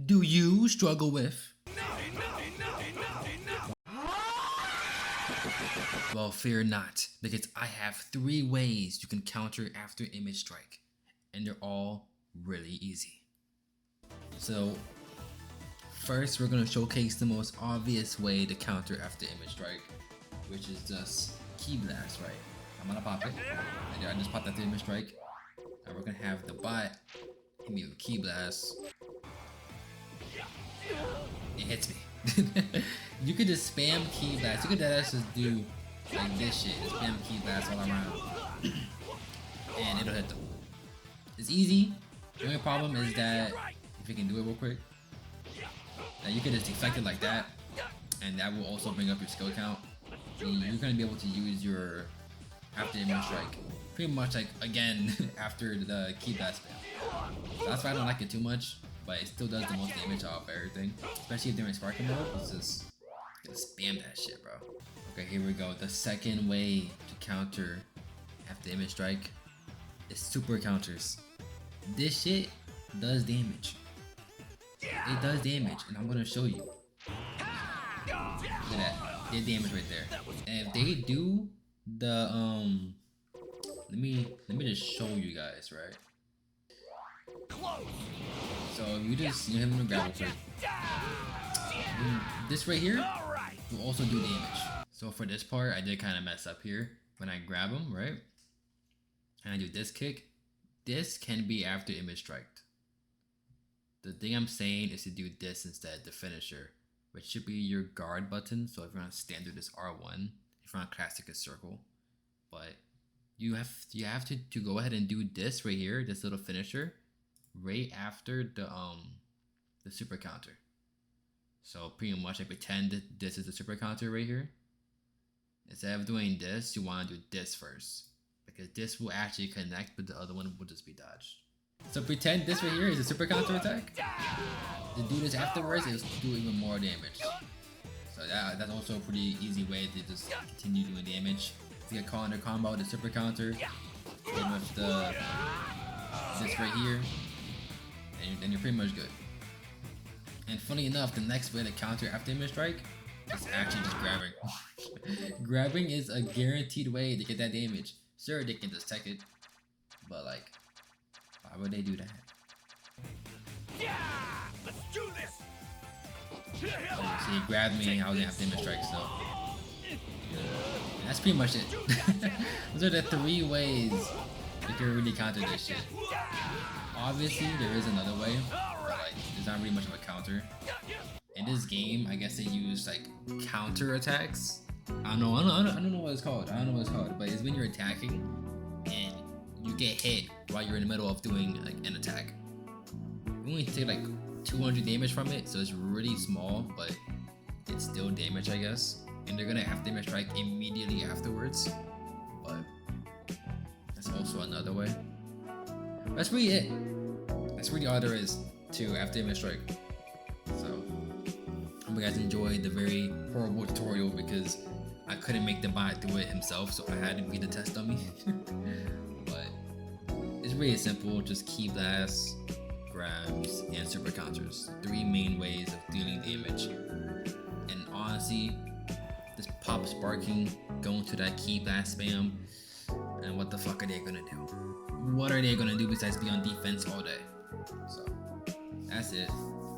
do you struggle with? Well, fear not, because I have 3 ways you can counter Afterimage Strike, and they're all really easy. So, first we're going to showcase the most obvious way to counter Afterimage Strike, which is just Ki Blast, right? I'm gonna pop it, and I just popped that Afterimage Strike, and we're gonna have the bot hit me with Ki Blast. It hits me. You could just spam Ki Blast. You could just do like this shit. Just spam Ki Blast all around, and it'll hit them. It's easy. The only problem is that if you can do it real quick, you can just deflect it like that, and that will also bring up your skill count. So you're gonna be able to use your Afterimage Strike pretty much like again after the Ki Blast spam. So that's why I don't like it too much. But it still does the most damage out of everything, especially if they're in sparking mode. It's just gonna spam that shit, bro. Okay, here we go. The second way to counter Afterimage Strike is super counters. This shit does damage. It does damage, and I'm gonna show you. Look at that. They damage right there. And if they do the let me just show you guys, right? So you just hit him in the grapple quick. This right here will also do damage. So for this part, I did kind of mess up here. When I grab him, right, and I do this kick, this can be Afterimage Strike. The thing I'm saying is to do this instead, the finisher, which should be your guard button. So if you're on standard, it's R1. If you're on classic, it's circle. But you have to go ahead and do this right here, this little finisher, right after the super counter. So pretty much I pretend that this is the super counter right here. Instead of doing this, you want to do this first, because this will actually connect, but the other one will just be dodged. So pretend this right here is a super counter attack. To do this afterwards is to do even more damage. So that's also a pretty easy way to just continue doing damage. To get caught in a combo with the super counter, then with this right here, and you're pretty much good. And funny enough, the next way to counter Afterimage Strike is actually just grabbing. Grabbing is a guaranteed way to get that damage. Sure, they can just tech it, but like, why would they do that? Yeah, let's do this. So he grabbed me, I was gonna Afterimage Strike, so and that's pretty much it. Those are the 3 ways you can really counter this shit. Obviously, there is another way, but like, there's not really much of a counter. In this game, I guess they use like counter attacks. I don't know what it's called. But it's when you're attacking and you get hit while you're in the middle of doing like an attack. You only take like 200 damage from it, so it's really small, but it's still damage, I guess. And they're gonna Afterimage Strike immediately afterwards. But that's also another way. That's really it. That's really all there is to Afterimage Strike. So, I hope you guys enjoyed the very horrible tutorial because I couldn't make the bot do it himself, so I had to be the test dummy. But it's really simple, just Ki Blast, grabs, and super counters. 3 main ways of dealing damage. And honestly, just pop sparking, going to that Ki Blast spam, and what the fuck are they gonna do? What are they gonna do besides be on defense all day? So that's it.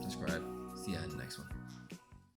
Subscribe. See ya in the next one.